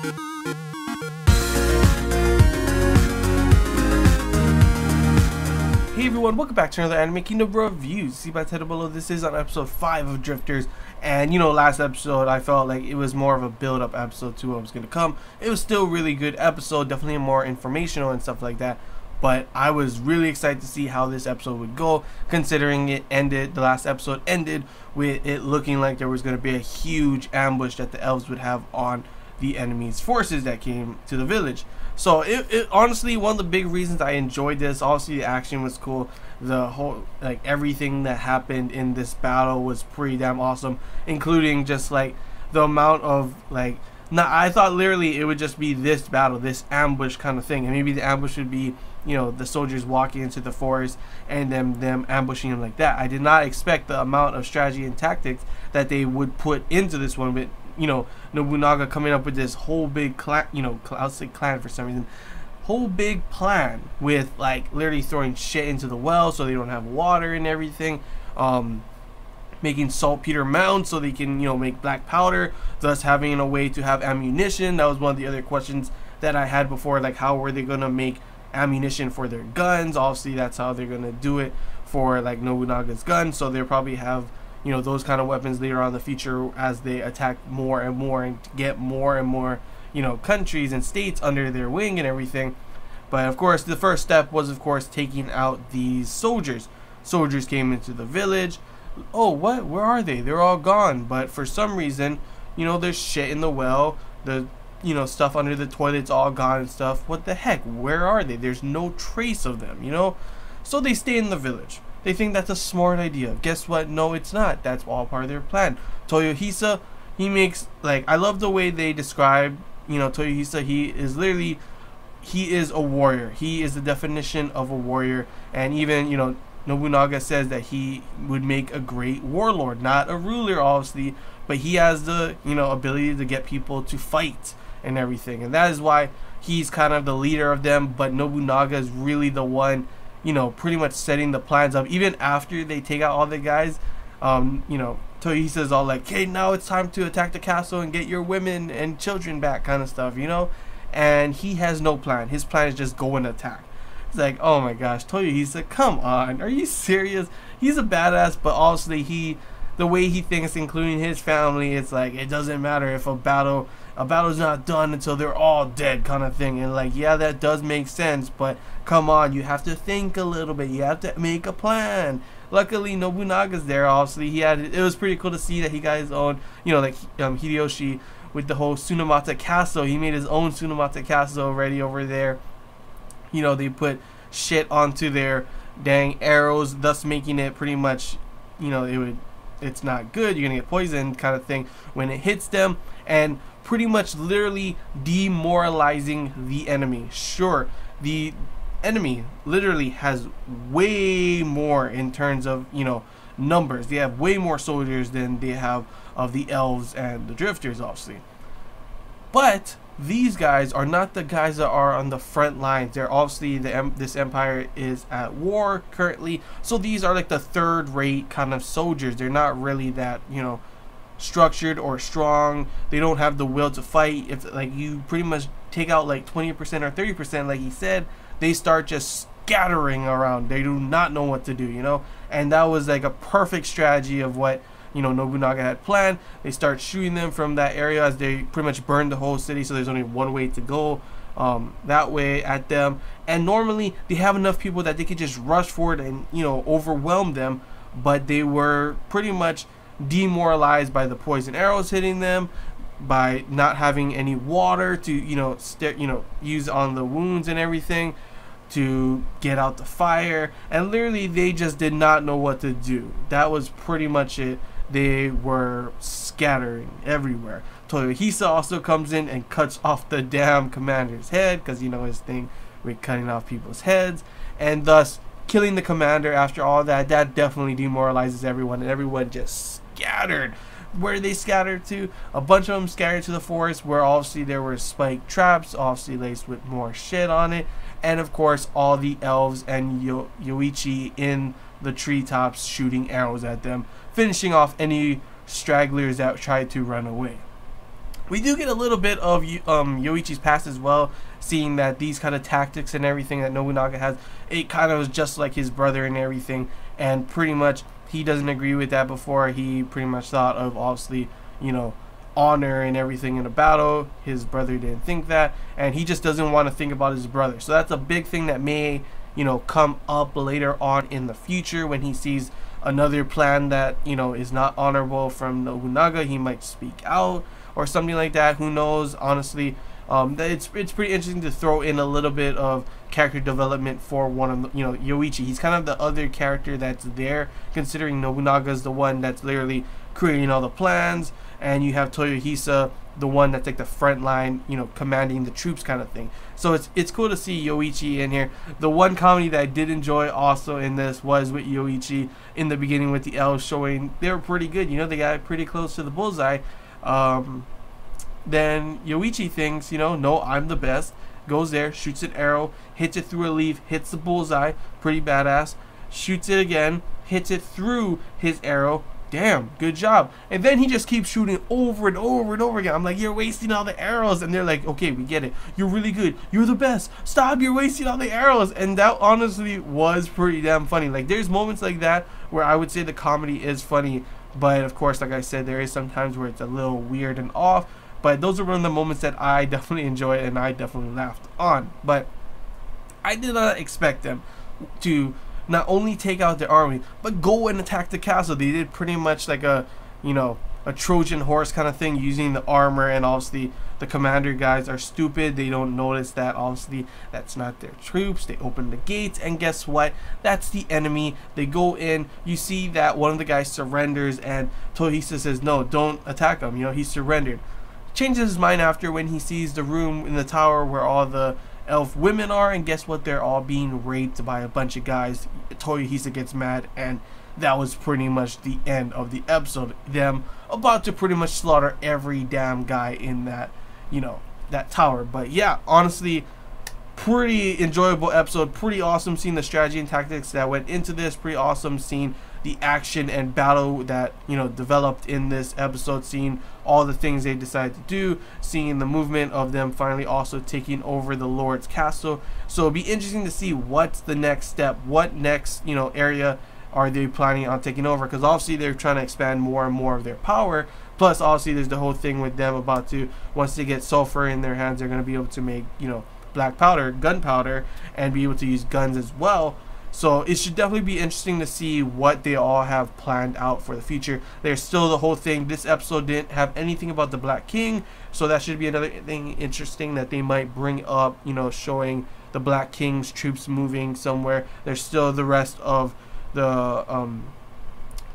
Hey everyone, welcome back to another Anime Kingdom review. See by the title below, this is on episode 5 of Drifters. And you know, last episode I felt like it was more of a build-up episode to what was going to come. It was still a really good episode, definitely more informational and stuff like that. But I was really excited to see how this episode would go, considering the last episode ended with it looking like there was going to be a huge ambush that the elves would have on the enemy's forces that came to the village. So it honestly, one of the big reasons I enjoyed this, obviously the action was cool, the whole, like, everything that happened in this battle was pretty damn awesome, including just like the amount of, like, I thought literally it would just be this battle, this ambush kind of thing, and maybe the ambush would be, you know, the soldiers walking into the forest and them ambushing them like that. I did not expect the amount of strategy and tactics that they would put into this one, but you know, Nobunaga coming up with this whole big clan, you know, I'll say clan for some reason, whole big plan with like literally throwing shit into the well so they don't have water and everything, making saltpeter mounds so they can, you know, make black powder, thus having a way to have ammunition. That was one of the other questions that I had before, like how were they gonna make ammunition for their guns. Obviously that's how they're gonna do it for like Nobunaga's gun, so they'll probably have, you know, those kind of weapons later on in the future as they attack more and more and get more and more, you know, countries and states under their wing and everything. But of course the first step was of course taking out these soldiers. Soldiers came into the village. Oh, what? Where are they? They're all gone. But for some reason, you know, there's shit in the well, the, you know, stuff under the toilet's all gone and stuff. What the heck? Where are they? There's no trace of them, you know? So they stay in the village. They think that's a smart idea. Guess what? No, it's not. That's all part of their plan. Toyohisa, he makes, like, I love the way they describe, you know, Toyohisa. He is a warrior. He is the definition of a warrior. And even, you know, Nobunaga says that he would make a great warlord. Not a ruler, obviously, but he has the, you know, ability to get people to fight and everything. And that is why he's kind of the leader of them. But Nobunaga is really the one, you know, pretty much setting the plans up. Even after they take out all the guys, you know, Toyohisa's all like, hey, now it's time to attack the castle and get your women and children back, kind of stuff, you know? And he has no plan. His plan is just go and attack. It's like, oh my gosh, Toyohisa, come on, are you serious? He's a badass, but obviously the way he thinks, including his family, it's like, it doesn't matter if a battle's not done until they're all dead, kind of thing. And like, yeah, that does make sense, but come on, you have to think a little bit, you have to make a plan. Luckily Nobunaga's there. Obviously it was pretty cool to see that he got his own, you know, like Hideyoshi with the whole Tsunemata castle. He made his own Tsunemata castle already over there. You know, they put shit onto their dang arrows, thus making it pretty much, you know, it's not good, you're gonna get poisoned, kind of thing when it hits them, and pretty much literally demoralizing the enemy. Sure, the enemy literally has way more in terms of, you know, numbers. They have way more soldiers than they have of the elves and the drifters, obviously. But these guys are not the guys that are on the front lines. They're obviously, this empire is at war currently, so these are like the third-rate kind of soldiers. They're not really that, you know, structured or strong. They don't have the will to fight. If like you pretty much take out like 20% or 30%, like he said, they start just scattering around. They do not know what to do, you know. And that was like a perfect strategy of what, you know, Nobunaga had planned. They start shooting them from that area as they pretty much burn the whole city, so there's only one way to go, that way at them. And normally they have enough people that they could just rush forward and, you know, overwhelm them, but they were pretty much demoralized by the poison arrows hitting them, by not having any water to, you know, use on the wounds and everything to get out the fire, and literally they just did not know what to do. That was pretty much it. They were scattering everywhere. Toyohisa also comes in and cuts off the damn commander's head, because you know his thing with cutting off people's heads, and thus killing the commander. After all that definitely demoralizes everyone, and everyone just scattered. Where they scattered to? A bunch of them scattered to the forest, where obviously there were spike traps, obviously laced with more shit on it, and of course all the elves and Yoichi in the treetops shooting arrows at them, finishing off any stragglers that tried to run away. We do get a little bit of Yoichi's past as well, seeing that these kind of tactics and everything that Nobunaga has, it kind of was just like his brother and everything, and pretty much he doesn't agree with that. Before, he pretty much thought of, obviously, you know, honor and everything in a battle. His brother didn't think that, and he just doesn't want to think about his brother. So that's a big thing that may, you know, come up later on in the future when he sees another plan that, you know, is not honorable from Nobunaga. He might speak out or something like that. Who knows? Honestly, it's pretty interesting to throw in a little bit of character development for one of the, you know, Yoichi. He's kind of the other character that's there, considering Nobunaga's the one that's literally creating all the plans, and you have Toyohisa, the one that's like the front line, you know, commanding the troops kind of thing. So it's cool to see Yoichi in here. The one comedy that I did enjoy also in this was with Yoichi in the beginning with the elves, showing they were pretty good. You know, they got pretty close to the bullseye. Then Yoichi thinks, you know, no, I'm the best. Goes there, shoots an arrow, hits it through a leaf, hits the bullseye, pretty badass. Shoots it again, hits it through his arrow. Damn, good job. And then he just keeps shooting over and over and over again. I'm like, you're wasting all the arrows. And they're like, okay, we get it. You're really good. You're the best. Stop, you're wasting all the arrows. And that honestly was pretty damn funny. Like, there's moments like that where I would say the comedy is funny. But of course, like I said, there is sometimes where it's a little weird and off. But those are one of the moments that I definitely enjoy and I definitely laughed on. But I did not expect them to not only take out the army, but go and attack the castle. They did pretty much like a, you know, a Trojan horse kind of thing, using the armor, and obviously the commander guys are stupid. They don't notice that obviously that's not their troops. They open the gates, and guess what? That's the enemy. They go in. You see that one of the guys surrenders, and Tohisa says, no, don't attack him. You know, he surrendered. Changes his mind after when he sees the room in the tower where all the elf women are, and guess what? They're all being raped by a bunch of guys. Toyohisa gets mad, and that was pretty much the end of the episode. Them about to pretty much slaughter every damn guy in that, you know, that tower. But yeah, honestly, pretty enjoyable episode. Pretty awesome seeing the strategy and tactics that went into this. Pretty awesome seeing the action and battle that, you know, developed in this episode, seeing all the things they decided to do, seeing the movement of them finally also taking over the Lord's castle. So it'll be interesting to see what's the next step, what next, you know, area are they planning on taking over, because obviously they're trying to expand more and more of their power. Plus obviously there's the whole thing with them about to, once they get sulfur in their hands, they're going to be able to make, you know, black powder, gunpowder, and be able to use guns as well. So it should definitely be interesting to see what they all have planned out for the future. There's still the whole thing. This episode didn't have anything about the Black King, so that should be another thing interesting that they might bring up, you know, showing the Black King's troops moving somewhere. There's still the rest of the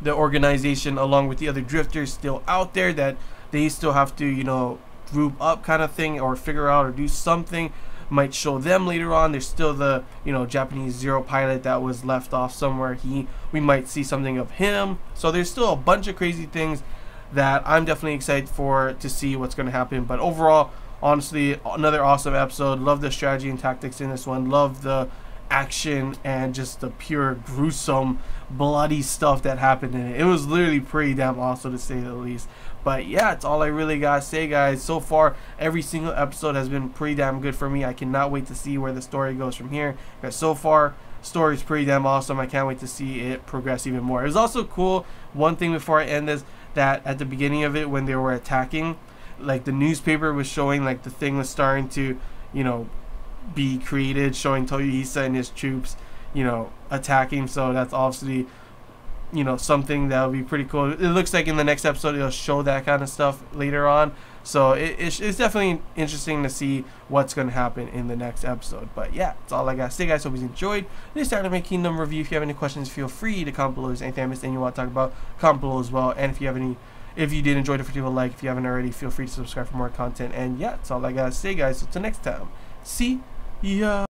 organization along with the other drifters still out there that they still have to, you know, group up kind of thing, or figure out or do something. Might show them later on. There's still the, you know, Japanese Zero pilot that was left off somewhere. We might see something of him. So there's still a bunch of crazy things that I'm definitely excited for to see what's going to happen. But overall, honestly, another awesome episode. Love the strategy and tactics in this one. Love the action and just the pure gruesome bloody stuff that happened in it. It was literally pretty damn awesome, to say the least. But yeah, it's all I really gotta say, guys. So far, every single episode has been pretty damn good for me. I cannot wait to see where the story goes from here, because so far, story is pretty damn awesome. I can't wait to see it progress even more. It was also cool, one thing before I end this, that at the beginning of it, when they were attacking, like the newspaper was showing, like the thing was starting to, you know, be created, showing Toyohisa and his troops, you know, attacking. So that's obviously, you know, something that would be pretty cool. It looks like in the next episode it'll show that kind of stuff later on. So it's definitely interesting to see what's going to happen in the next episode. But yeah, that's all I got to say, guys. Hope you enjoyed this Anime Kingdom review. If you have any questions, feel free to comment below. If there's anything I missed and you want to talk about, comment below as well. And if you did enjoy the video, like. If you haven't already, feel free to subscribe for more content. And yeah, that's all I got to say, guys. So till next time, see ya.